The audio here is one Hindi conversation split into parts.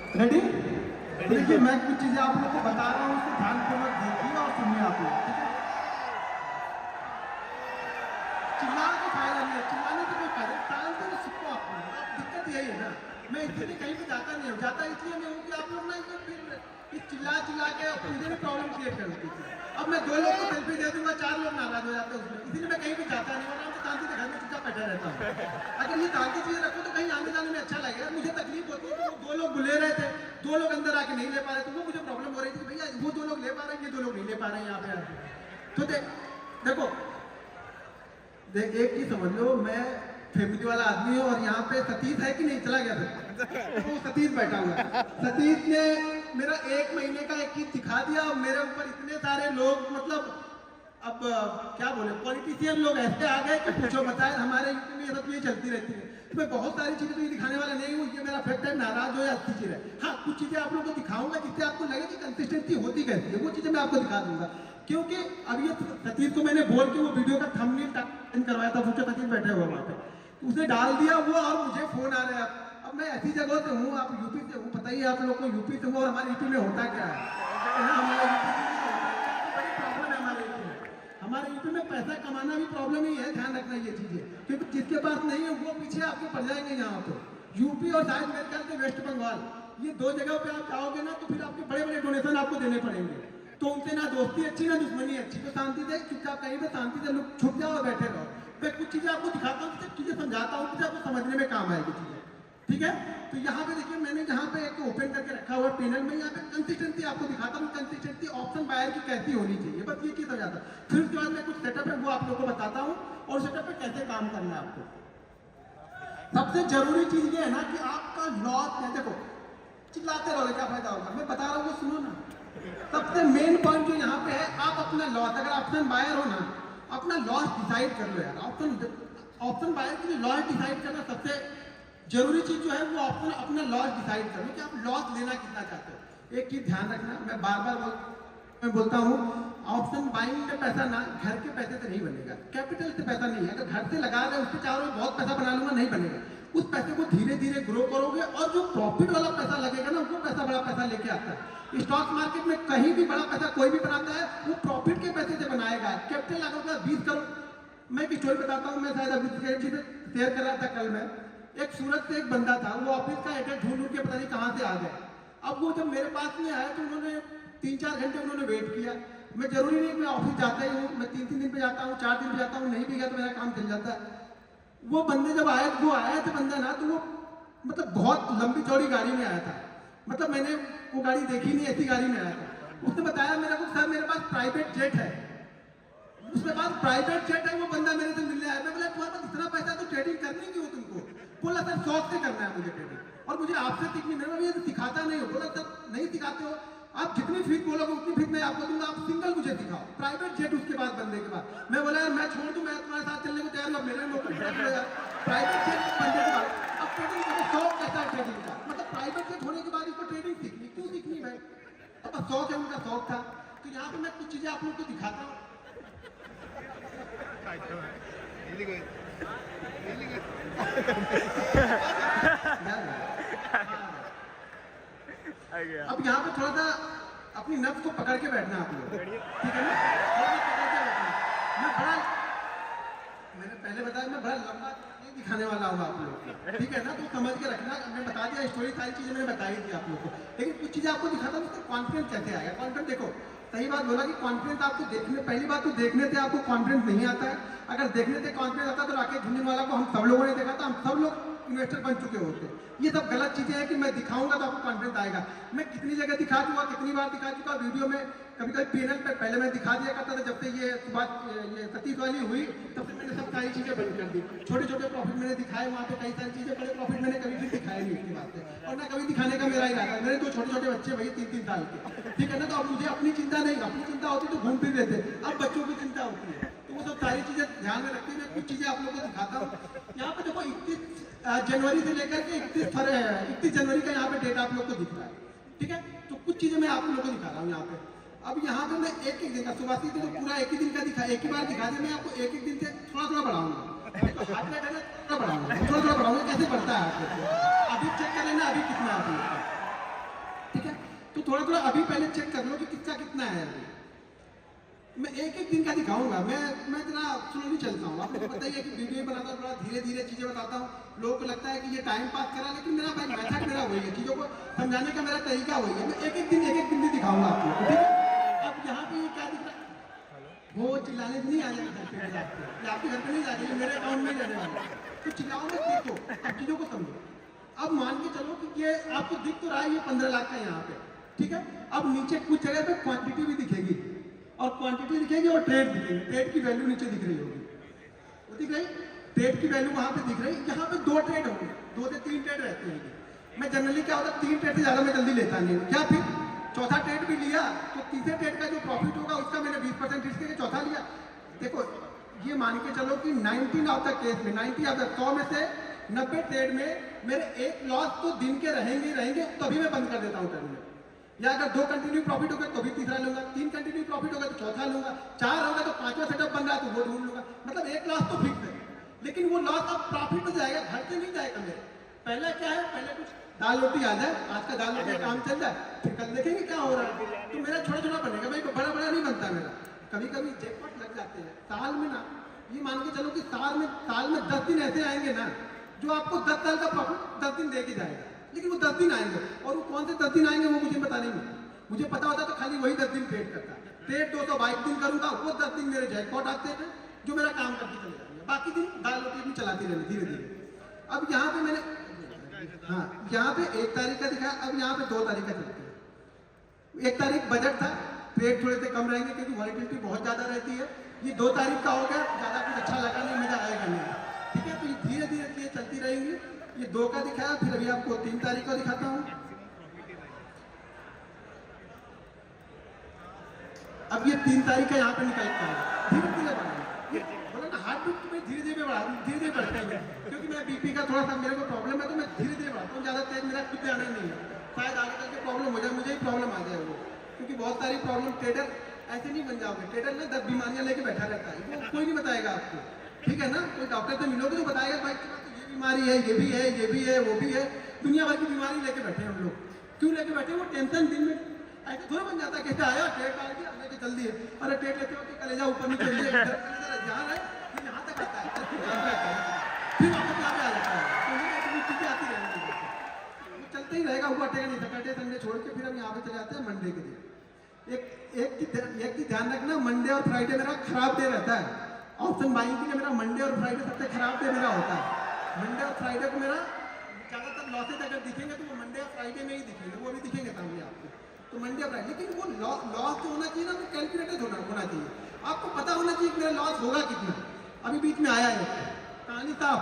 रेडी? देखिए मैं कुछ चीजें आप लोग को बता रहा हूँ, उसको ध्यानपूर्वक देखिए और सुनिए आप लोग, ठीक है? चिल्लाने का फायदा नहीं है, चिल्लाने से कोई फायदा, टालते हुए सीखो आप लोग। अब दिक्कत यही है ना, मैं इसलिए कहीं भी जाता नहीं हूँ, जाता इसलिए नहीं हूँ कि आप लोग ना इसमें फिर इस चिल्ला के मुझे भी प्रॉब्लम क्रिएट कर देती थी। अब मैं 2 लोग को सेल्फी दे दूंगा, 4 लोग नाराज हो जाते हैं उसमें, इसीलिए मैं कहीं भी जाता नहीं हूँ, आराम से शांति से घर में चुपचाप बैठा रहता हूँ। अगर ये शांति चीजें रखो तो कहीं आने जाने में अच्छा लगेगा। मुझे तकलीफ होती है कि वो 2 लोग बुले रहे थे, 2 लोग अंदर आके नहीं ले पा रहे थे, वो मुझे प्रॉब्लम हो रही थी भैया वो 2 लोग ले पा रहे हैं, ये 2 लोग नहीं ले पा रहे हैं यहाँ पे आके। तो देखो एक चीज समझ लो, मैं फैमिली वाला आदमी हूँ और यहाँ पे सतीश है कि नहीं, चला गया था तो सतीश बैठा हुआ है। सतीश ने मेरा 1 महीने का एक चीज सिखा दिया और मेरे ऊपर इतने सारे लोग, मतलब अब क्या बोले, पॉलिटिशियन लोग ऐसे आ गए कि पूछो बताए। हमारे यूपी में ये सब चीजें चलती रहती है, तो मैं बहुत सारी चीजें तो ये दिखाने वाला नहीं हूँ, ये मेरा फैक्ट है, नाराज हो या अच्छी चीज है। हाँ कुछ चीजें आप लोगों को दिखाऊंगा जिससे आपको लगे कि कंसिस्टेंसी होती कैसी है, वो चीजें मैं आपको दिखा दूंगा। क्योंकि अब ये सतीश को मैंने बोल के वो वीडियो का थंबनेल करवाया था, सोचा सतीश बैठे हुए वहां पे, उसने डाल दिया वो और मुझे फोन आ रहा है। अब मैं ऐसी जगह से हूँ, आप यूपी से हूँ, पता ही आप लोग को यूपी से हूँ और हमारे यूपी में होता क्या है, हमारे यूपी में पैसा कमाना भी प्रॉब्लम ही है, ध्यान रखना ये चीजें, क्योंकि जिसके पास नहीं है वो पीछे आपके पड़ जाएंगे। यहाँ पे यूपी और शायद मेरे ख्याल से वेस्ट बंगाल, ये 2 जगह पे आप जाओगे ना तो फिर आपके बड़े बड़े डोनेशन आपको देने पड़ेंगे, तो उनसे ना दोस्ती अच्छी ना दुश्मनी अच्छी। तो शांति से चुपचाप कहीं पे शांति से लोग छुप जाओ और बैठे रहो। मैं कुछ चीजें आपको दिखाता हूँ, कुछ चीजें समझाता हूँ, कुछ आपको समझने में काम आएगी चीजें, ठीक है? तो यहाँ पे देखिए मैंने जहाँ पे एक ओपन करके रखा हुआ पैनल में, यहाँ पे कंसिस्टेंसी आपको दिखाता हूँ, कंसिस्टेंसी ऑप्शन बायर की कैसी होनी चाहिए, बस ये चीज समझाता हूँ। फिर उसके बाद मैं कुछ सेटअप है वो आप लोगों को बताता हूँ और सेटअप पे कैसे काम करना है आपको। सबसे जरूरी चीज ये है ना कि आपका लॉस है, देखो चिल्लाते रहोगे क्या फायदा होगा, मैं बता रहा हूँ सुनो ना। सबसे मेन पॉइंट जो यहाँ पे है, आप अपना लॉस, अगर ऑप्शन बायर हो ना, अपना लॉस डिसाइड कर लो यार। ऑप्शन बायर के लिए लॉस डिसाइड करना सबसे जरूरी चीज जो है वो ऑप्शन अपना लॉस डिसाइड कर लो कि आप लॉस लेना कितना चाहते हो। एक चीज ध्यान रखना, मैं बार बार मैं बोलता हूँ, ऑप्शन बाइंग में पैसा ना घर के पैसे से नहीं बनेगा, कैपिटल से पैसा नहीं है। अगर घर से लगा रहे उससे चारों बहुत पैसा बना लूंगा, नहीं बनेगा। उस पैसे को धीरे धीरे ग्रो करोगे और जो प्रॉफिट वाला पैसा लगेगा ना, वो पैसा बड़ा पैसा लेके आता है। स्टॉक मार्केट में कहीं भी बड़ा पैसा कोई भी बनाता है, वो प्रॉफिट के पैसे से बनाएगा। कैपिटल लगेगा 20 करोड़। मैं एक स्टोरी बताता हूँ, मैं शायद अभी शेयर कर रहा था कल में। एक सूरत से एक बंदा था, वो ऑफिस का एड्रेस ढूंढ के पता नहीं कहाँ से आ गए। अब वो जब मेरे पास में आया तो उन्होंने 3-4 घंटे उन्होंने वेट किया। मैं जरूरी नहीं मैं ऑफिस जाता ही हूँ, मैं 3-3 दिन पे जाता हूँ, 4 दिन पे जाता हूँ, नहीं भी गया तो मेरा काम चल जाता है। वो बंदे जब आए, वो आया था बंदा ना, तो वो मतलब बहुत लंबी चौड़ी गाड़ी में आया था, मतलब मैंने वो गाड़ी देखी नहीं, ऐसी गाड़ी में आया था। उसने बताया मेरे को, सर मेरे पास प्राइवेट जेट है, उसके पास प्राइवेट जेट है। वो बंदा मेरे से मिलने आया, मैं बोला तुम्हारे पास इतना पैसा तो ट्रेडिंग करनी क्यों तुमको? बोला सर शौक से करना है मुझे ट्रेडिंग, और मुझे आपसे सीखनी, मेरे ये सिखाता नहीं हो। बोला सर नहीं सिखाते हो, आप जितनी फीस बोलोगे उतनी फीस मैं आपको दूंगा, आप सिंगल मुझे दिखाओ प्राइवेट जेट। उसके बाद बंदे के बाद मैं बोला यार मैं छोड़ दूं, मैं तुम्हारे साथ चलने को तैयार हूँ, मेरे नौकरी प्राइवेट जेट बंदे के बाद। अब ट्रेडिंग मुझे शौक कैसा है ट्रेडिंग का, मतलब प्राइवेट जेट होने के बाद इसको ट्रेडिंग सीखनी, क्यों सीखनी भाई? अब शौक है, उनका शौक था। तो यहाँ पे मैं कुछ चीजें आप लोग को दिखाता हूँ। अब यहाँ पे थोड़ा सा अपनी नफ्स को पकड़ के बैठना आप लोग, ठीक है ना? मैं बड़ा, मैंने पहले बताया मैं बड़ा लंबा नहीं दिखाने वाला हूँ आप लोग को, ठीक है ना? तो समझ के रखना, मैं बता दिया स्टोरी, सारी चीजें मैंने बताई थी आप लोग को, लेकिन कुछ चीजें आपको दिखाता हूँ उसका कॉन्फिडेंस कैसे आएगा। कॉन्फिडेंस देखो, सही बात बोला कि कॉन्फिडेंस आपको देखने, पहली बात तो देखने से आपको कॉन्फिडेंस नहीं आता है। अगर देखने से कॉन्फिडेंस आता तो राकेश झुनझुनवाला को हम सब लोगों ने देखा था, हम सब लोग इन्वेस्टर बन चुके होते। ये सब गलत चीजें हैं कि मैं दिखाऊंगा तो आपको कॉन्फिडेंस आएगा। मैं कितनी जगह दिखा चुका, कितनी बार दिखा चुका वीडियो में, कभी कभी पैनल पे पहले मैं दिखा दिया करता था। जब से ये सतीश वाली हुई तब से मैंने सब सारी चीजें बंद कर दी। छोटे छोटे प्रॉफिट मैंने दिखाए वहाँ पे, कई सारी चीजें, बड़े प्रॉफिट मैंने कभी भी दिखाए नहीं उसकी बात है, और ना कभी दिखाने का मेरा इरादा है। मेरे 2 छोटे छोटे बच्चे भैया 3-3 साल के, ठीक है ना? तो अब मुझे अपनी चिंता नहीं, अपनी चिंता होती तो घूम फिर लेते, अब बच्चों की चिंता होती है। तो वो सब सारी चीजें ध्यान में रखते हुए कुछ चीजें आप लोगों को दिखाता हूँ। यहाँ पे देखो 31 जनवरी से लेकर के 31 जनवरी का यहाँ पे डेट आप लोग को दिख रहा है, ठीक है? तो कुछ चीजें मैं आप लोगों को दिखा रहा हूँ यहाँ पे। अब यहाँ पे मैं एक दिन का, सुबह से तो पूरा एक ही दिन का दिखा, एक ही बार दिखा दिया। मैं आपको एक दिन से थोड़ा थोड़ा बढ़ाऊंगा, हाथ में है ना, थोड़ा बढ़ाऊंगा, कैसे बढ़ता है आप लोग अभी चेक कर लेना अभी कितना है आप लोग। थोड़ा थोड़ा अभी पहले चेक कर लो कि किसका कितना है अभी। मैं एक एक दिन का दिखाऊंगा, मैं इतना स्लोली चलता हूँ। आपको पता ही है कि वीडियो बनाता हूँ, थोड़ा धीरे धीरे चीजें बताता हूँ। लोगों को लगता है कि ये टाइम पास करा, लेकिन मेरा भाई मेथड मेरा वही है, चीजों को समझाने का मेरा तरीका वही है। मैं एक एक दिन भी दिखाऊंगा आपको, ठीक है। अब यहाँ पे ये क्या दिख रहा है, वो चिल्लाने नहीं आ जाएगा, आपके घर पे नहीं जाएगा, मेरे अकाउंट में जाने वाला। तो चिल्लाओ मत, देखो अब चीजों को समझो। अब मान के चलो कि ये आपको दिख तो रहा है, ये 15 लाख का यहाँ पे, ठीक है। अब नीचे कुछ जगह पे क्वांटिटी भी दिखेगी, और क्वांटिटी दिखेगी और ट्रेड दिखेगी। ट्रेड की वैल्यू नीचे दिख रही होगी, वो दिख रही, ट्रेड की वैल्यू वहां पे दिख रही। यहाँ पे 2 ट्रेड होंगे, 2 से 3 ट्रेड रहते हैं। मैं जनरली क्या होता है, 3 ट्रेड से ज्यादा मैं जल्दी लेता नहीं हूँ। या फिर चौथा ट्रेड भी लिया तो तीसरे ट्रेड का जो प्रॉफिट होगा उसका मैंने 20% रिस्क के चौथा लिया। देखो ये मान के चलो कि 19 ऑफ द केस में, 90 ऑफ द 100 में से 90 ट्रेड में मेरे एक लॉस तो दिन के रहेंगे, तभी मैं बंद कर देता हूँ ट्रेड में। या अगर 2 कंटिन्यू प्रॉफिट होगा तो भी तीसरा लूंगा, 3 कंटिन्यू प्रॉफिट होगा तो चौथा लूंगा, 4 होगा तो 5वां सेटअप बन रहा है तो वो ढूंढ लूंगा। मतलब एक लॉस तो फिक्स है, लेकिन वो लॉस अब प्रॉफिट में जाएगा, घर से नहीं जाएगा मेरे। पहले क्या है, पहले कुछ दाल रोटी आ जाए, आज का दाल रोटी का काम चल जाए, फिर कल देखेंगे क्या हो रहा है। तो मेरा छोटा छोटा बनेगा भाई, बड़ा बड़ा नहीं बनता मेरा। कभी कभी जैकपॉट लग जाते हैं साल में ना, ये मान के चलो कि साल में 10 दिन ऐसे आएंगे ना जो आपको 10 साल का प्रॉफिट 10 दिन दे के जाएगा। लेकिन वो 10 दिन आएंगे, और वो कौन से 10 दिन आएंगे वो मुझे पता नहीं है। मुझे पता होता तो खाली वही 10 दिन ट्रेड करता। ट्रेड 222 दिन करूंगा, वो 10 दिन मेरे जैकपॉट आते हैं जो मेरा काम करके चले जाएंगे। बाकी दिन दाल रोटी भी चलाती रहेंगे धीरे धीरे। अब यहाँ पे मैंने, हाँ यहाँ पे 1 तारीख का दिखा, अब यहाँ पे 2 तारीख का चलते हैं। 1 तारीख बजट था, ट्रेड थोड़े से कम रहेंगे क्योंकि वॉलिटिलिटी बहुत ज्यादा रहती है। ये 2 तारीख का हो गया, ज्यादा कुछ अच्छा लगा नहीं, मजा आएगा नहीं, ठीक है। तो ये धीरे धीरे चीजें चलती रहेंगी। ये 2 का दिखाया, फिर अभी आपको 3 तारीख का दिखाता हूँ। अब ये 3 तारीख का यहाँ पे निकल पाएगा, धीरे धीरे बढ़ाएंगे। बोला ना हार्ट बीट में धीरे धीरे बढ़ा, धीरे धीरे बढ़ता है, क्योंकि मैं बीपी का थोड़ा सा मेरे को प्रॉब्लम है, तो मैं धीरे धीरे बढ़ाता हूँ। ज्यादा तेज मेरा खुद आना नहीं है, शायद आगे चल के प्रॉब्लम हो जाए, मुझे ही प्रॉब्लम आ जाए वो। क्योंकि बहुत सारी प्रॉब्लम, ट्रेडर ऐसे नहीं बन जाओगे। ट्रेडर ना 10 बीमारियां लेके बैठा रहता है, वो कोई नहीं बताएगा आपको, ठीक है ना। कोई डॉक्टर से मिलोगे तो बताएगा भाई ये बीमारी है, ये भी है, ये भी है, वो भी है। दुनिया भर की बीमारी लेके बैठे हैं हम लोग। क्यों लेके बैठे? वो टेंशन दिन में ऐसे थोड़ा बन जाता है, कैसे आया ट्रेड डाल दिया लेके चल दिए। अरे ट्रेड लेते हो कि कलेजा ऊपर नीचे ध्यान है, फिर यहाँ तक आता है, फिर वापस यहाँ पे आ जाता है। तो चीजें आती रहेंगी, वो चलते ही रहेगा, वो अटेगा नहीं। सैटरडे संडे छोड़ के फिर हम यहाँ पे चले जाते हैं मंडे के दिन। एक चीज ध्यान रखना, मंडे और फ्राइडे मेरा खराब डे रहता है। ऑप्शन बाइंग के लिए मेरा मंडे और फ्राइडे सबसे खराब डे मेरा होता है। मंडे और फ्राइडे को मेरा ज्यादातर लॉसेज अगर दिखेंगे तो वो मंडे और फ्राइडे में ही दिखेंगे, वो भी दिखेंगे सामने आपको। तो मंडे और फ्राइडे, लेकिन वो लॉस जो होना चाहिए ना, वो कैलकुलेटेड होना चाहिए। आपको पता होना चाहिए कि मेरा लॉस होगा कितना। अभी बीच में आया है कहानी साफ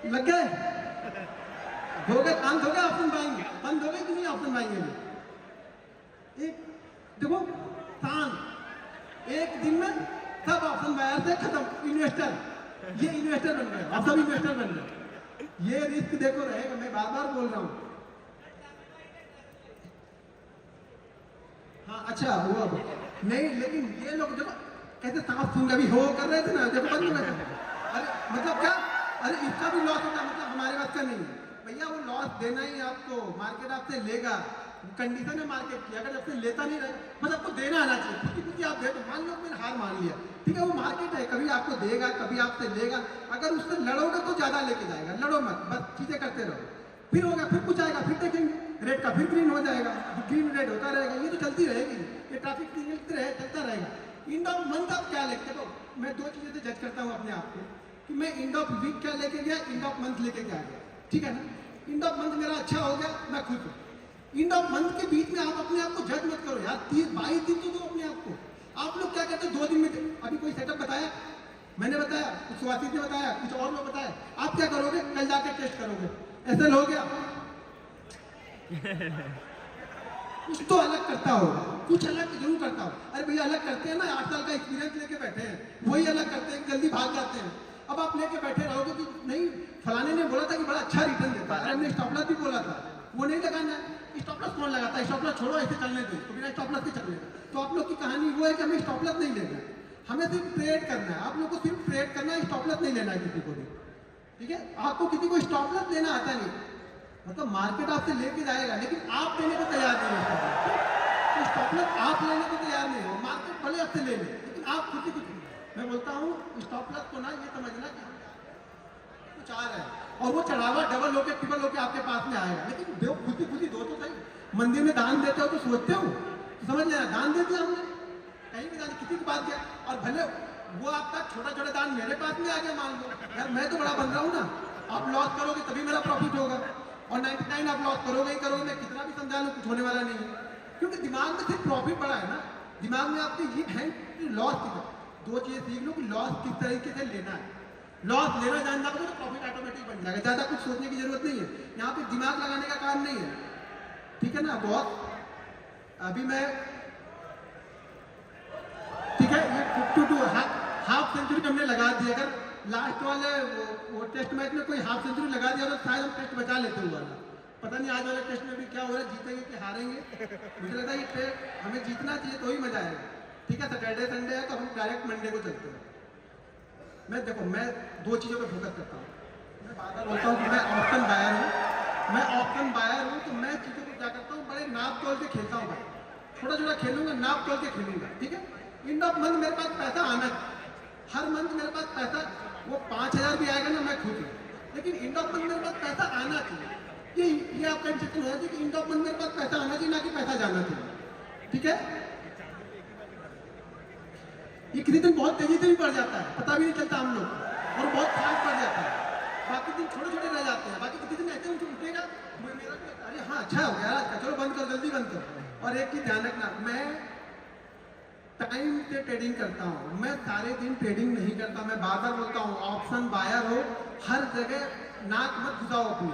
लग गए, हो गए काम, हो गया ऑप्शन बाइंग, बंद हो गई कि नहीं ऑप्शन बाइंग में। एक देखो शान, एक दिन में सब ऑप्शन बायर थे खत्म। इन्वेस्टर, ये इन्वेस्टर बन गए, अब सब इन्वेस्टर बन गए। ये रिस्क देखो रहेगा, मैं बार बार बोल रहा हूँ। हाँ अच्छा हुआ नहीं, लेकिन ये लोग जब कहते सांप सूंघ अभी हो कर रहे थे ना, जब बंद हो गए। अरे मतलब क्या, अरे इसका भी लॉस होता, मतलब हमारे बात का नहीं है भैया। वो लॉस देना ही आपको, मार्केट आपसे लेगा, कंडीशन है मार्केट की। अगर आपसे लेता नहीं रहे, बस आपको देना आना चाहिए। खुद आप दे, तो मान लो मैंने हार मान लिया, ठीक है, वो मार्केट है, कभी आपको देगा, कभी आपसे लेगा। अगर उससे लड़ोगे तो ज्यादा लेके जाएगा, लड़ो मत, बस चीजें करते रहो। फिर होगा, फिर कुछ आएगा, फिर देखेंगे रेड का, फिर ग्रीन हो जाएगा, ग्रीन रेड होता रहेगा। ये तो चलती रहेगी, ये ट्रैफिक सिग्नल चलता रहेगा। एंड ऑफ मंथ आप क्या लेते हो? मैं 2 चीजें से जज करता हूँ अपने आप को, कि मैं एंड ऑफ वीक क्या लेके गया, एंड ऑफ मंथ लेके क्या गया, ठीक है ना। एंड ऑफ मंथ मेरा अच्छा हो गया, मैं खुश हूँ। एंड ऑफ मंथ के बीच में आप अपने आप को जज मत करो यार, 22 दिन तो दो अपने आप को। आप लोग क्या कहते हैं 2 दिन में? अभी कोई सेटअप बताया, मैंने बताया, कुछ सुहासित ने बताया, कुछ और लोग बताया। आप क्या करोगे? कल जाके टेस्ट करोगे, ऐसे हो गया। कुछ तो अलग करता होगा, कुछ अलग जरूर करता हो। अरे भैया अलग करते हैं ना, 8 साल का एक्सपीरियंस लेके बैठे हैं, वही अलग करते हैं, जल्दी भाग जाते हैं। अब आप लेके बैठे रहोगे कि नहीं फलाने ने बोला था कि बड़ा अच्छा रिटर्न देता है, हमने स्टॉप लॉस भी बोला था, वो नहीं लगाना है। स्टॉप लॉस कौन लगाता है? स्टॉप लॉस छोड़ो, ऐसे चलने दो, तो बिना स्टॉप लॉस के चलने दो। तो आप लोग की कहानी वो है कि हमें स्टॉप लॉस नहीं लेना है, हमें सिर्फ ट्रेड करना है। आप लोग को सिर्फ ट्रेड करना है, स्टॉप लॉस नहीं लेना है किसी को भी, ठीक है। आपको किसी को स्टॉप लॉस लेना आता नहीं, मतलब मार्केट आपसे लेके जाएगा लेकिन आप लेने को तैयार नहीं हो। तो स्टॉप लॉस आप लेने को तैयार नहीं हो, मार्केट भले आपसे ले ले लेकिन आप खुद ही कुछ। मैं बोलता हूँ स्टॉप लॉस को ना ये समझना कि कुछ आ रहा है और वो चढ़ावा डबल होके ट्रिपल होके आपके पास में आएगा, लेकिन दो खुद ही दो तो सही। मंदिर में दान देते हो तो सोचते हो तो समझ लेना दान दे दिया हमने, कहीं भी दान किसी की बात किया और भले वो आपका छोटा छोटा दान मेरे पास में आ गया, मान लो यार मैं तो बड़ा बन रहा हूँ ना, आप लॉस करोगे तभी मेरा प्रॉफिट होगा और 99 आप लॉस करोगे ही करोगे, मैं कितना भी समझा लूँ कुछ होने वाला नहीं है, क्योंकि दिमाग में सिर्फ प्रॉफिट बड़ा है ना। दिमाग में आपके ये है कि लॉस की दो चीजें सीख लो कि लॉस किस तरीके से लेना है। लॉस लेना जान जाओगे तो प्रॉफिट ऑटोमेटिक बन जाएगा, ज्यादा कुछ सोचने की जरूरत नहीं है, यहाँ पे दिमाग लगाने का काम नहीं है, ठीक है ना बॉस। अभी मैं ठीक है ये 52 हाफ सेंचुरी हमने लगा दी, अगर लास्ट वाले वो टेस्ट मैच में कोई हाफ सेंचुरी लगा दिया तो शायद हम टेस्ट बचा लेते हुआ ना, पता नहीं आज वाले टेस्ट में भी क्या हो रहा है, जीतेंगे कि हारेंगे। मुझे लगता है ये टेस्ट हमें जीतना चाहिए तो ही मजा आएगा, ठीक है। सैटरडे संडे है तो हम डायरेक्ट मंडे को चलते हैं। मैं देखो मैं दो चीज़ों पे फोकस करता हूँ, मैं बार बार बोलता हूँ कि मैं ऑप्शन बायर हूँ, मैं ऑप्शन बायर हूँ तो मैं चीज़ों को क्या करता हूँ बड़े नाप तोल के खेलता हूँ भाई, छोटा छोटा खेलूंगा नाप तोल के खेलूंगा, ठीक है। एंड ऑफ मंथ मेरे पास पैसा आना, हर मंथ मेरे पास पैसा वो 5000 भी आएगा ना मैं खुद हूँ, लेकिन एंड ऑफ मंथ मेरे पास पैसा आना चाहिए, ये आपका इंस्ट्रक्शन होना चाहिए कि एंड ऑफ मंथ मेरे पास पैसा आना चाहिए ना कि पैसा जाना चाहिए, ठीक है। ये किसी दिन बहुत तेजी से भी बढ़ जाता है, पता भी नहीं चलता हम लोग और बहुत फास्ट बढ़ जाता है, बाकी दिन छोटे छोटे रह जाते हैं, बाकी किसी दिन ऐसे उठेगा मेरा अरे हाँ अच्छा हो गया आज का, चलो बंद करो जल्दी बंद करो। और एक चीज ध्यान रखना, मैं टाइम से ट्रेडिंग करता हूँ, मैं सारे दिन ट्रेडिंग नहीं करता, मैं बार बार बोलता हूँ ऑप्शन बायर हो, हर जगह नाक मत घुसाओ अपनी,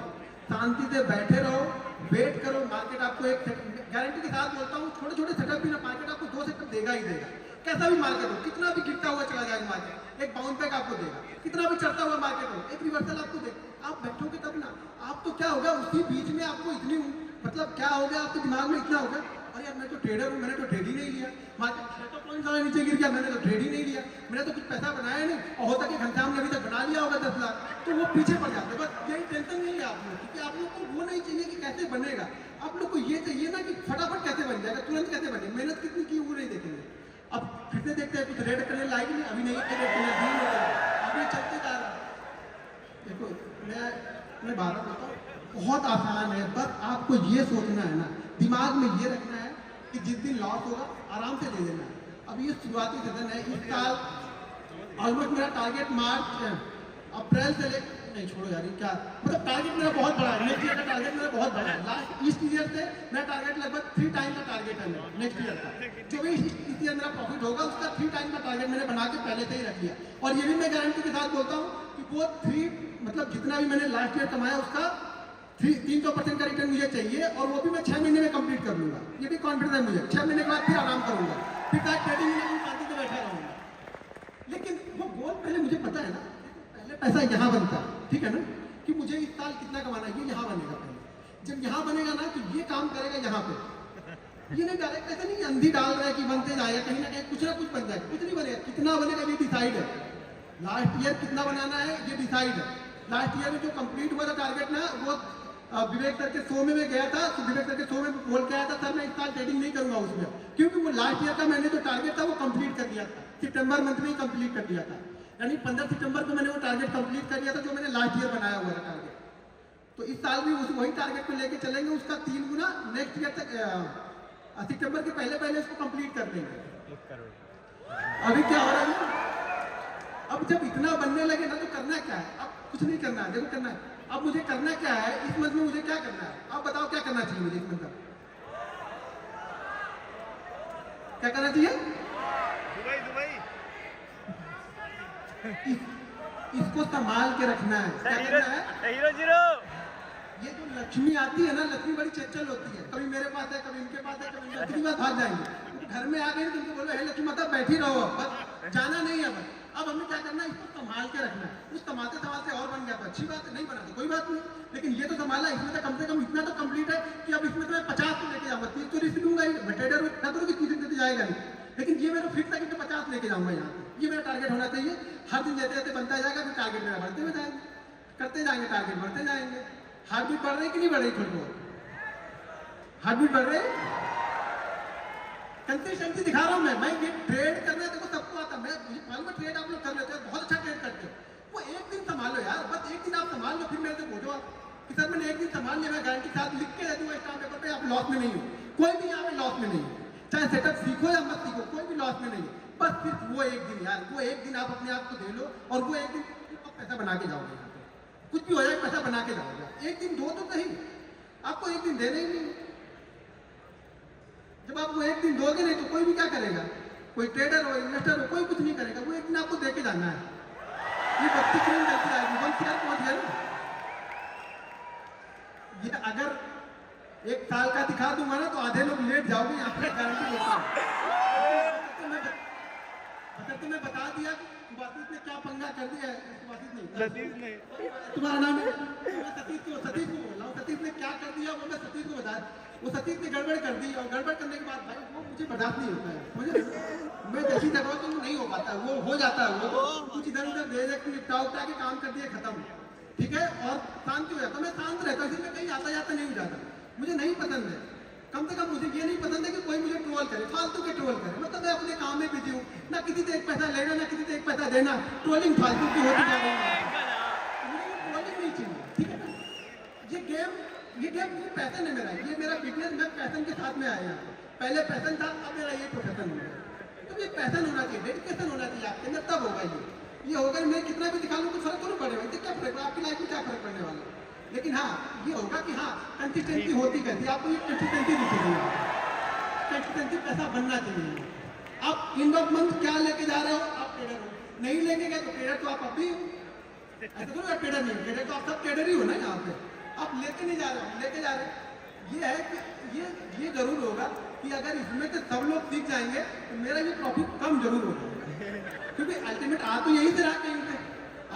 शांति से बैठे रहो, वेट करो, मार्केट आपको एक गारंटी के साथ बोलता हूँ छोटे छोटे सेटअप भी ना मार्केट आपको 2 सेटअप देगा ही देगा, कैसा भी मार्केट हो, कितना भी गिरता हुआ चला जाएगा मार्केट, एक बाउंस बैक आपको देगा, कितना भी चढ़ता हुआ मार्केट हो एक रिवर्सल आपको देगा, आप बैठोगे तब ना, आप तो क्या होगा उसी बीच में आपको इतनी मतलब क्या हो गया आपके दिमाग में इतना होगा अरे यार मैं तो ट्रेडर हूँ, मैंने तो ट्रेड ही नहीं लिया, मार्केट 600 पॉइंट सारा नीचे गिर गया, मैंने तो ट्रेड ही नहीं लिया, मैंने तो कुछ पैसा बनाया नहीं, और होता कि घनश्याम ने अभी तक बना लिया होगा 10 लाख, तो वो पीछे पड़ जाते हैं। बस यही टेंशन नहीं है आप लोग, क्योंकि आप लोग को वो नहीं चाहिए कि कैसे बनेगा, आप लोग को ये चाहिए ना कि फटाफट कैसे बन जाएगा, तुरंत कैसे बने, मेहनत कितनी की वो नहीं देखेंगे। अब फिर से देखते हैं कुछ रेड करने लायक नहीं, अभी नहीं रेड करने दिन हो गया, अभी चलते जा रहा है। देखो मैं बार बार बताऊँ बहुत आसान है, बस आपको ये सोचना है ना, दिमाग में ये रखना है कि जिस दिन लॉस होगा आराम से ले लेना है। अब ये शुरुआती सेशन है, इस साल ऑलमोस्ट मेरा टारगेट मार्च अप्रैल से ले नहीं छोड़ो यार क्या मतलब टारगेट मेरा बहुत बड़ा है, नेक्स्ट ईयर का टारगेट मेरा बहुत बड़ा है, लास्ट इस ईयर से मेरा टारगेट लगभग 3 टाइम का टारगेट है मेरा नेक्स्ट ईयर का, जो भी इस ईयर मेरा प्रॉफिट होगा उसका 3 टाइम का टारगेट मैंने बना के पहले से ही रख लिया। और ये भी मैं गारंटी के साथ बोलता हूँ कि वो 3 मतलब जितना भी मैंने लास्ट ईयर कमाया उसका 300% का रिटर्न मुझे चाहिए, और वो भी मैं 6 महीने में कंप्लीट कर लूंगा, ये भी कॉन्फिडेंस है मुझे। 6 महीने के बाद फिर आराम करूंगा, फिर ट्रेडिंग में शांति से बैठा रहूंगा, लेकिन वो गोल पहले मुझे पता है ना, पहले पैसा यहाँ बनता है, ठीक है ना, कि मुझे इस साल कितना कमाना है, ये यहाँ बनेगा पहले, जब यहाँ बनेगा ना तो ये काम करेगा यहाँ पे, ये नहीं डायरेक्ट ऐसा नहीं अंधी डाल रहा है कि बनते जाएगा, कहीं ना कहीं कुछ ना कुछ बन जाएगा, कुछ नहीं बनेगा, कितना बनेगा ये डिसाइड है, लास्ट ईयर कितना बनाना है ये डिसाइड है। लास्ट ईयर में जो कंप्लीट हुआ था टारगेट ना, वो विवेक सर के शो में मैं गया था, तो विवेक सर के शो में बोल के आया था सर मैं इस साल ट्रेडिंग नहीं करूंगा उसमें, क्योंकि वो लास्ट ईयर का मैंने जो टारगेट था वो कंप्लीट कर दिया था, सितंबर मंथ में ही कंप्लीट कर दिया था, यानी 15 सितंबर को मैंने वो टारगेट कंप्लीट कर दिया था जो मैंने लास्ट ईयर बनाया हुआ था टारगेट। तो इस साल भी वही टारगेट पे लेके चलेंगे, उसका 3 गुना नेक्स्ट ईयर तक सितंबर के पहले उसको कंप्लीट कर देंगे। अभी क्या हो रहा है, अब जब इतना बनने लगे ना तो करना क्या है, अब कुछ नहीं करना है, देखो करना है, अब मुझे करना क्या है इस मंथ में, मुझे क्या करना है, आप बताओ क्या करना चाहिए मुझे इस मंथ में, क्या करना चाहिए, दुबई इसको संभाल के रखना है, क्या करना है, हीरो ये जो लक्ष्मी आती है ना, लक्ष्मी बड़ी चंचल होती है, कभी मेरे पास है कभी इनके पास है, कभी लक्ष्मी बात भाग जाएंगे, घर में आ गए तो उनको बोलो हे लक्ष्मी माता बैठी रहो, बस जाना नहीं है, बस अब हमें क्या करना है, इसको संभाल के रखना है। उस संभालते संभालते और बन गया तो अच्छी बात है, नहीं बना तो कोई बात नहीं, लेकिन ये तो संभाला, इसमें तो कम से कम इतना तो कंप्लीट है कि अब इसमें तो मैं 50 को लेके जाऊंगा, 30 तो रिस्क लूंगा ही, ट्रेडर ना तो 30 देते जाएगा नहीं, लेकिन ये मेरा फिक्स है कि मैं 50 लेके जाऊंगा यहाँ पे, ये मेरा टारगेट होना चाहिए। हर दिन जैसे जैसे बनता जाएगा फिर टारगेट मेरा बढ़ते हुए जाएंगे, करते जाएंगे, टारगेट बढ़ते जाएंगे, हार्ट बीट बढ़ रही कि नहीं बढ़ रही? थोड़ी बहुत हार्ट बीट बढ़ रही। कंसिस्टेंसी दिखा रहा हूँ मैं ये ट्रेड करना देखो सबको आता है। मैं मुझे मालूम है ट्रेड आप लोग कर लेते हो, बहुत अच्छा ट्रेड करते हो। वो एक दिन संभालो यार, बस एक दिन आप संभाल लो, फिर मेरे से पूछो आप कि सर मैंने एक दिन संभाल लिया, मैं गारंटी के साथ लिख के दे दूंगा स्टाम्प पेपर पे आप लॉस में नहीं हो। कोई भी यहाँ पे लॉस में नहीं है, चाहे सेटअप सीखो या मत सीखो, कोई भी लॉस में नहीं है। बस सिर्फ वो एक दिन यार, वो एक दिन आप अपने आप को दे लो और वो एक दिन आप पैसा बना के जाओगे। यहाँ पे कुछ भी हो जाए पैसा बना के जाओगे। एक दिन दो तो सही, आपको एक दिन देना ही नहीं। जब आप वो एक दिन दोगे नहीं तो कोई भी क्या करेगा? कोई ट्रेडर हो, इन्वेस्टर हो, कोई कुछ नहीं करेगा। वो एक दिन आपको दे के जाना है। ये बत्ती क्रीम चलती आएगी, 1 शेयर पहुंच गया ना। ये अगर 1 साल का दिखा दूंगा ना तो आधे लोग लेट जाओगे यहाँ पे, गारंटी देता हूँ। तो मैं बता दिया कि सुभाषित ने क्या पंगा कर दिया है। सतीश नहीं, तुम्हारा नाम है? मैं सतीश को बोल रहा हूँ। सतीश ने क्या कर दिया वो मैं सतीश को बताया। वो सतीश ने गड़बड़ कर दी और गड़बड़ करने के बाद भाई वो मुझे बर्दाश्त नहीं होता है। मुझे मैं जैसी जगह तो नहीं हो पाता, वो हो जाता है। वो कुछ इधर उधर दे दे निपटा उठा के काम कर दिया, खत्म, ठीक है, और शांति हो जाता। मैं शांत रहता हूँ, इसलिए कहीं आता जाता नहीं हो जाता। मुझे नहीं पसंद है, कम से कम मुझे ये नहीं पसंद है कि कोई मुझे ट्रोल करे, फालतू के ट्रोल करे। मतलब मैं अपने काम में बिजी हूँ, ना किसी से 1 पैसा लेना ना किसी से 1 पैसा देना। ट्रोलिंग फालतू की होती जा रही है, मुझे ट्रोलिंग नहीं चाहिए, ठीक है ना। ये गेम ये पैसन है मेरा, ये मेरा बिजनेस। मैं पैसन के साथ में आया। पहले पैसन था, अब मेरा ये प्रोफेशन हो गया। तो ये पैसन होना चाहिए, डेडिकेशन होना चाहिए आपके अंदर, तब होगा ये होगा। मैं कितना भी दिखा लूँ तो फर्क तो पड़ेगा, इससे क्या फर्क, आपकी लाइफ में क्या फर्क पड़ने वाला। लेकिन हाँ ये होगा कि हाँ कंसिस्टेंसी होती कैसी, आपको ये कंसिस्टेंसी दिखेगी। कंसिस्टेंसी पैसा बनना चाहिए। आप इन मंथ क्या लेके जा रहे हो? आप ट्रेडर हो, नहीं लेके गए तो ट्रेडर तो आप अभी हो। ऐसा तो ट्रेडर नहीं, ट्रेडर तो आप सब ट्रेडर ही हो ना। यहाँ पे आप लेके नहीं जा रहे हो, लेके जा रहे हो। ये है कि ये जरूर होगा कि अगर इसमें से सब लोग सीख जाएंगे तो मेरा ये प्रॉफिट कम जरूर होगा, क्योंकि अल्टीमेट आ तो यही से रहा कहीं पे।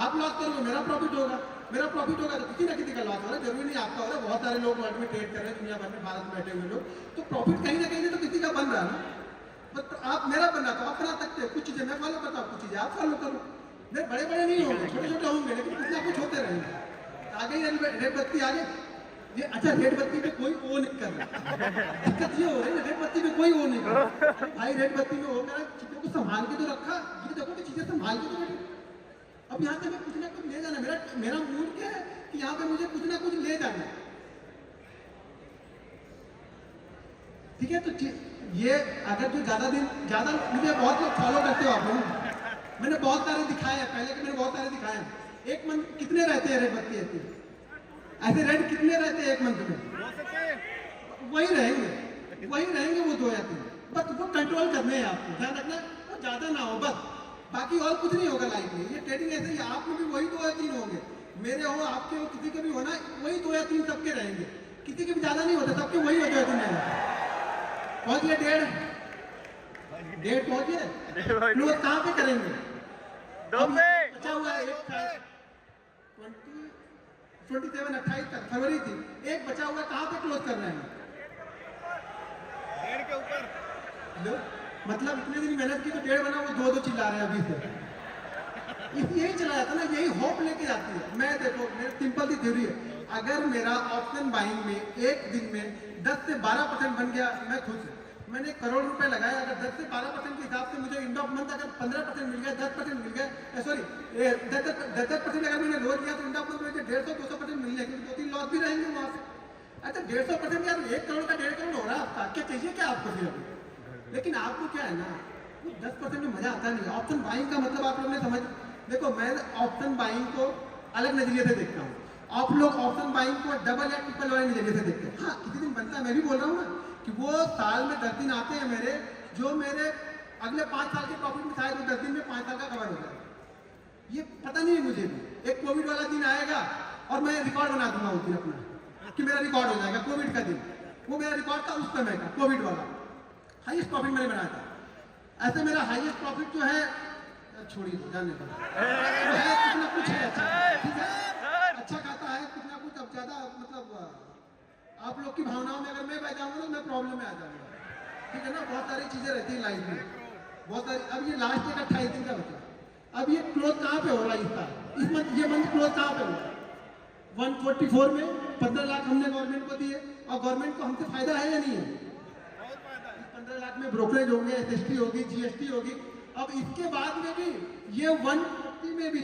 आप लॉस करोगे, मेरा प्रॉफिट होगा, मेरा प्रॉफिट होगा तो किसी ना किसी का लॉस हो रहा है। जरूरी नहीं आपका हो रहा है, बहुत सारे लोग वर्ल्ड में ट्रेड कर रहे हैं, दुनिया भर में, भारत में बैठे हुए लोग। तो प्रॉफिट कहीं ना कहीं तो किसी का बन रहा है ना। बट आप मेरा बन रहा तो आप बना सकते हो। कुछ चीजें मैं फॉलो करता हूँ, कुछ चीजें आप फॉलो करो। मैं बड़े बड़े नहीं होंगे, छोटे छोटे होंगे, लेकिन कुछ ना कुछ होते रहेंगे। आगे रेड बत्ती आगे ये, अच्छा रेड बत्ती पे कोई ओ नहीं कर रहा। दिक्कत ये हो रही है, रेड बत्ती पे कोई ओ नहीं कर रहा। भाई रेड बत्ती में हो मेरा चीजों को संभाल के तो रखा, ये देखो कि चीजें संभाल के तो रखी। अब यहाँ से मैं कुछ ना कुछ ले जाना, मेरा मूड क्या है कि यहाँ पे मुझे कुछ ना कुछ ले जाना, ठीक है। तो ये अगर जो ज्यादा मुझे बहुत लोग फॉलो करते हो आप लोग, मैंने बहुत सारे दिखाए हैं पहले के, मैंने बहुत सारे दिखाए हैं। एक मंथ कितने रहते हैं रेड बत्ती ऐसे रेड कितने रहते हैं एक मंथ में? वही रहेंगे वो 2 या 3। बस वो कंट्रोल करने हैं आपको, ध्यान रखना वो ज्यादा ना हो बस, बाकी और कुछ नहीं होगा लाइफ में। ये ट्रेडिंग ऐसे ही, आप में भी वही 2 या 3 होंगे, मेरे हो, आपके हो, किसी के भी होना, वही 2 या 3 सबके रहेंगे। किसी के भी ज्यादा नहीं होता, सबके वही होते हैं। 2 या 3 पहुंच गए, 1.5 पहुंच गए। लोग कहाँ पे करेंगे? बचा हुआ है 27-28 तक फरवरी थी, एक बचा हुआ, कहाँ पे क्लोज कर रहे हैं? 1.5 के ऊपर। मतलब इतने दिन मेहनत की तो 1.5 बना, वो 2-2 चिल्ला रहे हैं अभी से। यही चला जाता ना, यही होप लेके जाती है। मैं देखो, मेरी सिंपल सी थ्योरी है, अगर मेरा ऑप्शन बाइंग में एक दिन में 10 से 12% बन गया, मैं खुश हूँ। मैंने 1 करोड़ रुपए लगाया, अगर 10 से 12% के हिसाब से मुझे एंड ऑफ मंथ अगर 15% मिल गया, 10% मिल गया, सॉरी 10% अगर मैंने लोन किया तो एंड ऑफ मंथ मुझे 150-200% मिल जाएगी, 2-3 लॉस भी रहेंगे वहां से। अच्छा 150% यार 1 करोड़ का 1.5 करोड़ हो रहा है आपका, क्या चाहिए क्या आपको फिर अभी? लेकिन आपको क्या है ना, 10% में मजा आता नहीं है। ऑप्शन बाइंग का मतलब आप लोग ने समझ, देखो मैं ऑप्शन बाइंग को अलग नजरिए से देखता हूँ, आप लोग ऑप्शन बाइंग को डबल या ट्रिपल वाले नजरिए से देखते हैं। हाँ किसी दिन बनता है, मैं भी बोल रहा हूँ ना कि वो साल में 10 दिन आते हैं मेरे, जो मेरे अगले 5 साल के प्रॉफिट में शायद वो 10 दिन में 5 साल का कवर हो जाए। ये पता नहीं है मुझे भी। एक कोविड वाला दिन आएगा और मैं रिकॉर्ड बना दूंगा उस दिन अपना, कि मेरा रिकॉर्ड हो जाएगा कोविड का दिन। वो मेरा रिकॉर्ड था उस समय का, कोविड वाला हाईएस्ट प्रॉफिट मैंने बनाया था। ऐसे मेरा हाईएस्ट प्रॉफिट जो है, छोड़िए जाने दो, कुछ ना कुछ है अच्छा, ठीक है, अच्छा खाता है कुछ ना कुछ। अब ज्यादा मतलब आप लोग की भावनाओं में अगर मैं बह जाऊंगा ना, मैं प्रॉब्लम में आ जाऊंगा, ठीक है ना। बहुत सारी चीजें रहती है लाइफ में, बहुत सारी। अब ये लास्ट एक 28 दिन का बचा, अब ये क्लोज कहाँ पे हो रहा है इस साल, इस मंथ, ये मंथ क्लोज कहाँ पे हो रहा है? 144 में 15 लाख हमने गवर्नमेंट को दिए, और गवर्नमेंट को हमसे फायदा है या नहीं है? 15 लाख में ब्रोकरेज होंगे, एसएसटी होगी, जीएसटी होगी। अब इसके बाद में भी ये 140 में भी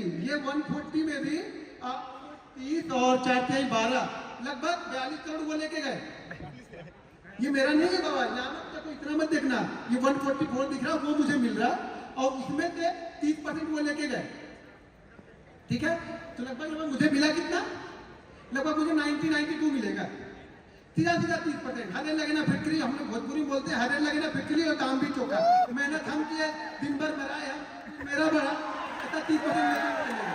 30 और 4 12 लगभग 42 करोड़ वो लेके गए। ये मेरा नहीं है बाबा, यहाँ मत इतना मत देखना, ये 144 दिख रहा वो मुझे मिल रहा, और उसमें से 30% वो लेके गए। ठीक है, तो लगभग मुझे मिला कितना? लगभग मुझे 92 मिलेगा। सीधा 30%। हरे लगे ना फिक्री, हम लोग भोजपुरी बोलते हैं, हरे लगे ना फिक्री और काम भी चौका। मेहनत हम किए, दिन भर मराया, मेरा बड़ा ऐसा 30% लेके चलेगा,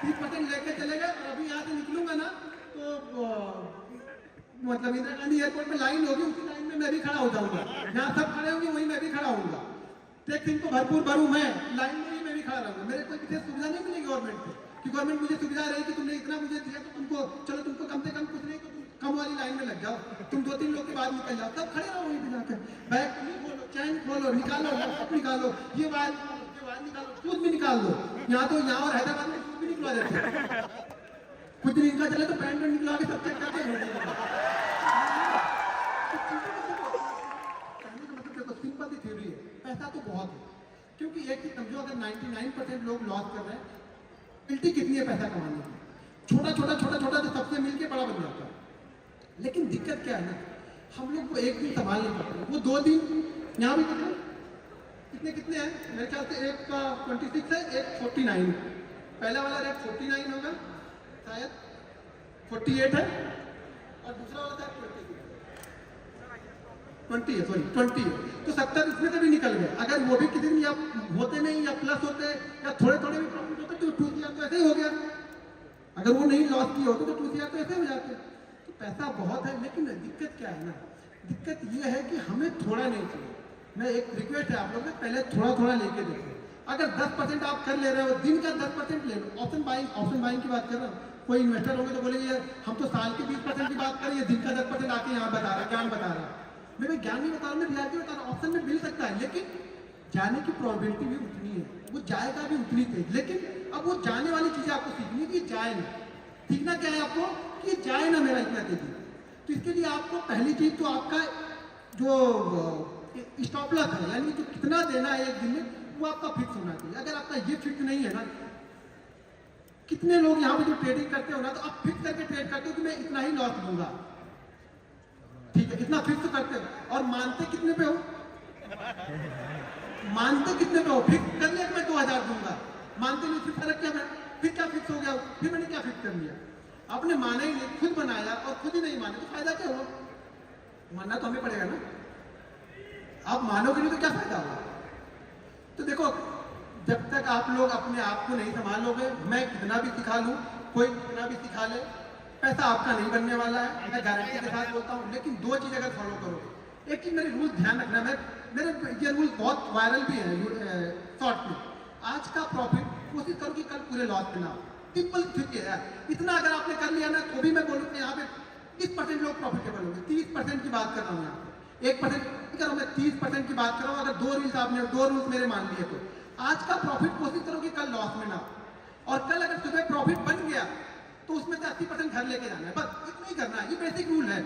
30% लेके चलेगा। और अभी यहाँ से निकलूंगा ना तो मतलब इंदिरा गांधी एयरपोर्ट में लाइन होगी, उसी लाइन में मैं भी खड़ा हो जाऊंगा। जहाँ सब खड़े होंगे वहीं मैं भी खड़ा होऊंगा। टैक्स इनको भरपूर भरूं, मैं लाइन में ही मैं भी खड़ा रहूंगा। मेरे कोई विशेष सुविधा नहीं मिलेगी गवर्नमेंट से कि गवर्नमेंट मुझे सुविधा रही कि तुमने इतना मुझे दिया तो तुमको चलो तुमको कम से कम कुछ नहीं तो तुम कम वाली लाइन में लग जाओ, तुम 2-3 लोग के बाद निकल जाओ, तब खड़े रहो वहीं पे जाकर। बैग खोलो, चैन खोलो, निकालो, लैपटॉप निकालो, ये वायर निकालो, सूद भी निकाल दो। यहाँ तो यहाँ और हैदराबाद में सूद भी निकलवा देते, कुछ दिन इनका चले तो पैंट में निकला के सब चेक करते हैं। सिंपल थ्योरी है, पैसा तो बहुत है। क्योंकि एक चीज समझो, अगर 99% लोग लॉस कर रहे हैं, गिल्टी कितनी है पैसा कमाने की? छोटा तो सबसे मिलके बड़ा बन जाता है। लेकिन दिक्कत क्या है ना, हम लोग को एक दिन संभाल नहीं पाते, वो 2 दिन। यहाँ भी कितने हैं मेरे ख्याल से, एक का 26 है, एक 49 है। पहला वाला रेट 49 होगा शायद, 48 है, और दूसरा वाला शायद 20 है, सॉरी 20 है। तो 70 इसमें से भी निकल गए। अगर वो भी किसी दिन या होते नहीं या प्लस होते या थोड़े भी प्रॉफिट होते तो 2 CR तो ऐसे ही हो गया। अगर वो नहीं लॉस किए होते तो 2 CR तो ऐसे हो जाते। तो पैसा बहुत है, लेकिन दिक्कत क्या है ना, दिक्कत ये है कि हमें थोड़ा नहीं चाहिए। मैं एक रिक्वेस्ट है आप लोग में, पहले थोड़ा लेके देखो। अगर 10% आप कर ले रहे हो, दिन का 10% ले लो। ऑप्शन बाइंग की बात कर रहा हूँ। कोई इन्वेस्टर होंगे तो बोलेंगे हम तो साल के 20% की बात करें, दिन का 10% आके यहाँ बता रहा है, ज्ञान बता रहा है। मैं ज्ञान नहीं बता रहा, मैं रियलिटी बता रहा हूँ। ऑप्शन में मिल सकता है, लेकिन जाने की प्रोबेबिलिटी भी उतनी है, वो जाएगा भी उतनी तेज। लेकिन अब वो जाने वाली चीजें आपको सीखनी कि जाए ना। सीखना क्या है आपको कि जाए ना मेरा इतना तेजी। तो इसके लिए आपको पहली चीज तो आपका जो स्टॉप लॉस है, यानी जो कितना देना है एक दिन में, वो आपका फिक्स होना चाहिए। अगर आपका ये फिक्स नहीं है ना, कितने लोग यहाँ पे जो ट्रेडिंग करते हो ना, तो आप फिक्स करके ट्रेड करते हो कि मैं इतना ही लॉस लूंगा, ठीक है, इतना फिक्स करते हो। और मानते कितने पे हो? मानते कितने पे हो? फिक्स कर लिया कि मैं 2000 दूंगा, मानते नहीं, फिर फर्क क्या है? फिर क्या फिक्स हो गया? फिर मैंने क्या फिक्स कर लिया? आपने माना ही नहीं, खुद बनाया और खुद ही नहीं माने तो फायदा क्या हुआ? मानना तो हमें पड़ेगा ना। आप मानोगे नहीं तो क्या फायदा होगा? तो देखो, जब तक आप लोग अपने आप को नहीं संभालोगे, मैं कितना भी सिखा लूं, कोई कितना भी सिखा ले, पैसा आपका नहीं बनने वाला है, मैं गारंटी के साथ बोलता हूँ। लेकिन 2 चीज अगर फॉलो करोगे, एक चीज मेरे रूल ध्यान रखना, मेरे ये रूल बहुत वायरल भी है शॉर्ट में। आज का प्रॉफिट कोशिश करो कि कल पूरे लॉस में ना हो। सिंपल ठीक है, इतना अगर आपने कर लिया ना, तो भी मैं बोलूँ यहाँ पे 30% लोग प्रॉफिटेबल होंगे। 30% की बात कर रहा हूँ यहाँ पे, 1% नहीं कर रहा हूँ मैं, 30% की बात कर रहा हूँ। अगर 2 रील्स आपने 2 रूल्स मेरे मान लिए तो आज का प्रॉफिट कोशिश करो कि कल लॉस में ना हो। और कल अगर सुबह प्रॉफिट बन गया तो उसमें से 80% घर लेके जाना है, बस इतना ही करना है। ये बेसिक रूल है,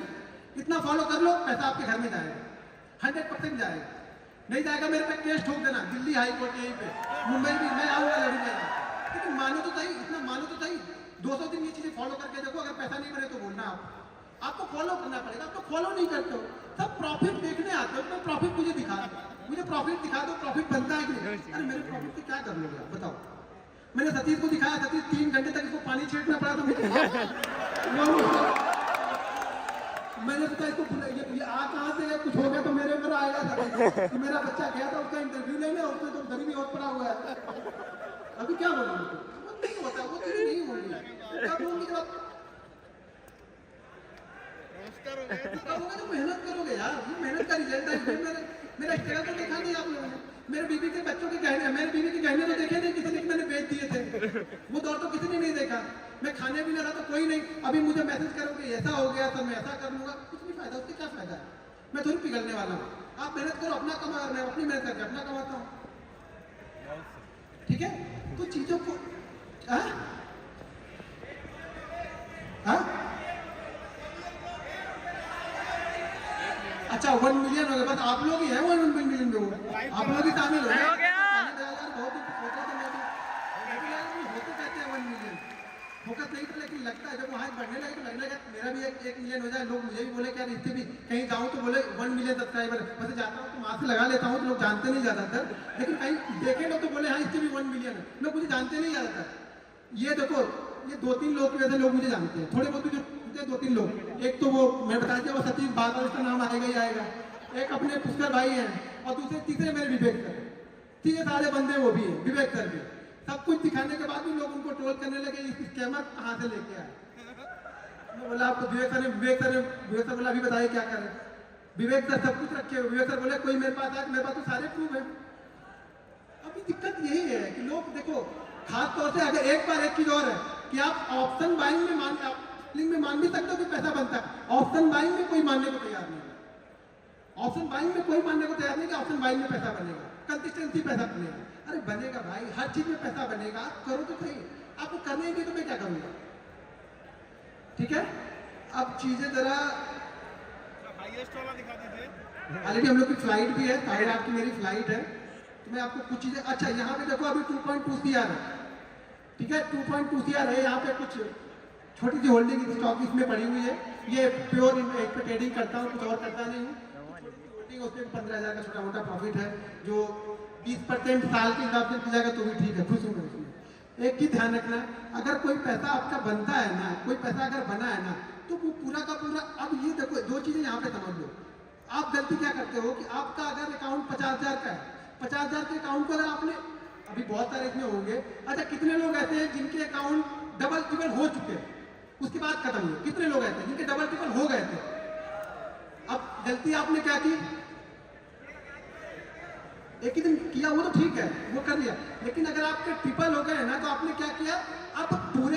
इतना फॉलो कर लो, पैसा आपके घर में जाएगा, 100% जाएगा। नहीं जाएगा मेरे पे केस ठोक देना, दिल्ली हाई कोर्ट यहीं पे, मुंबई भी मैं आऊँगा, लड़ूंगा। लेकिन मानो तो सही, इतना मानो तो सही, 200 दिन ये चीजें फॉलो करके देखो। अगर पैसा नहीं बने तो बोलना, आपको फॉलो करना पड़ेगा। आप तो फॉलो नहीं करते हो, सब प्रॉफिट देखने आते हो, तो प्रॉफिट मुझे दिखा दो, मुझे प्रॉफिट दिखा दो, प्रॉफिट बनता है कि नहीं? अरे मेरे प्रॉफिट से क्या कर लोगे आप बताओ? मैंने सतीश को दिखाया, सतीश 3 घंटे तक इसको पानी छींटना पड़ा तो मैंने सोचा इसको ये आ कहाँ से है, कुछ हो गया तो मेरे ऊपर आएगा। तो मेरा बच्चा गया था उसका इंटरव्यू लेने, उसमें तो गरीबी और पड़ा हुआ है। अभी क्या बोलूं? वो नहीं होता, वो चीज़ नहीं होगी। क्या बोलूंगी जब आप तो मेहनत करोगे यार, ये मेहनत का रिजल्ट है। मेरा स्ट्रगल तो देखा नहीं आप लोगों ने। मेरे बीवी के बच्चों के गहने, मेरे बीवी के गहने तो देखे नहीं किसी ने, मैंने बेच दिए थे। वो दौर तो किसी ने नहीं देखा। मैं खाने भी ना रहा तो कोई नहीं। अभी मुझे मैसेज करोगे ऐसा हो गया तो मैं ऐसा कर लूंगा, कुछ नहीं फायदा, उससे क्या फायदा है? मैं थोड़ी पिघलने वाला हूँ। आप मेहनत करो, अपना कमा, मैं अपनी मेहनत करके अपना कमाता हूँ, ठीक है? तो चीजों को हाँ? अच्छा 1 मिलियन हो गए, बस आप लोग ही हैं 1 मिलियन में, आप लोग ही शामिल हो गए। बहुत ही सोचा था मैं भी यार होते कहते हैं 1 मिलियन, फोकस नहीं था, लेकिन लगता है जब वहाँ बढ़ने लगे तो लगने लगा मेरा भी 1 मिलियन हो जाए, लोग मुझे भी बोले कि यार इससे भी कहीं जाऊँ तो बोले 1 मिलियन सब्सक्राइबर, वैसे जाता हूँ तो मास्क लगा लेता हूँ तो लोग जानते नहीं ज़्यादातर, लेकिन कहीं देखे लोग तो बोले हाँ इससे भी 1 मिलियन है, लोग मुझे जानते नहीं ज़्यादातर। ये देखो ये 2-3 लोग की वजह से लोग मुझे जानते हैं, थोड़े बहुत जो 2-3 लोग, एक तो वो मैं बता दिया वो सतीश बादल, उसका नाम आएगा ही आएगा, एक अपने पुष्कर भाई हैं, और तीसरे मेरे विवेक सर, तीसरे सारे बंदे वो भी हैं, विवेक सर भी। सब कुछ दिखाने के बाद भी लोग उनको ट्रोल करने लगे, इस स्कैमर कहाँ से लेके आए। मैं बोला आपको विवेक सर बोला अभी बताइए क्या करें। विवेक सर सब कुछ रखे हुए, विवेक सर बोले कोई मेरे पास आए, मेरे पास तो सारे प्रूफ है। अभी दिक्कत यही है कि लोग देखो, खास तौर से अगर एक बार एक चीज और है कि आप ऑप्शन बाइंग में मान भी सकते हो कि पैसा बनता है, ऑप्शन बाइंग में कोई मानने को तैयार नहीं है। ऑप्शन बाइंग में कोई मानने को तैयार नहीं कि ऑप्शन बाइंग में पैसा बनेगा, कंसिस्टेंसी पैसा बनेगा। अरे बनेगा भाई, हर चीज में पैसा बनेगा, आप करो तो सही, आपको करने ही नहीं तो मैं क्या करूंगा। ठीक है, अब चीजें जरा ऑलरेडी हम लोग की फ्लाइट भी है, 8:30 की मेरी फ्लाइट है, तो मैं आपको कुछ चीजें, अच्छा यहाँ पे देखो अभी 2.2 CR है, ठीक है 2.2 CR है, यहाँ पे कुछ छोटी सी होल्डिंग स्टॉक इसमें पड़ी हुई है, ये प्योर एक पे ट्रेडिंग करता हूँ, कुछ और करता नहीं हूँ। होल्डिंग उसमें 15,000 का छोटा मोटा प्रॉफिट है, जो 20% साल के हिसाब से मिल जाएगा तो भी ठीक है, खुश हूँ मैं उसमें। एक ही ध्यान रखना, अगर कोई पैसा आपका बनता है ना, कोई पैसा अगर बना है ना, तो वो पूरा का पूरा, अब ये देखो 2 चीजें यहाँ पे समझ लो। आप गलती क्या करते हो कि आपका अगर अकाउंट 50,000 का है, 50,000 के अकाउंट को अगर आपने, अभी बहुत सारे इसमें होंगे, अच्छा कितने लोग ऐसे हैं जिनके अकाउंट डबल ट्रिपल हो चुके हैं, उसके बाद खत्म हुए, कितने लोग ऐसे हैं जिनके डबल ट्रिपल हो गए थे। अब गलती आपने क्या की, एक ही दिन किया वो तो ठीक है, वो कर लिया, लेकिन अगर आपके ट्रिपल हो गए ना तो आपने क्या किया, अब पूरे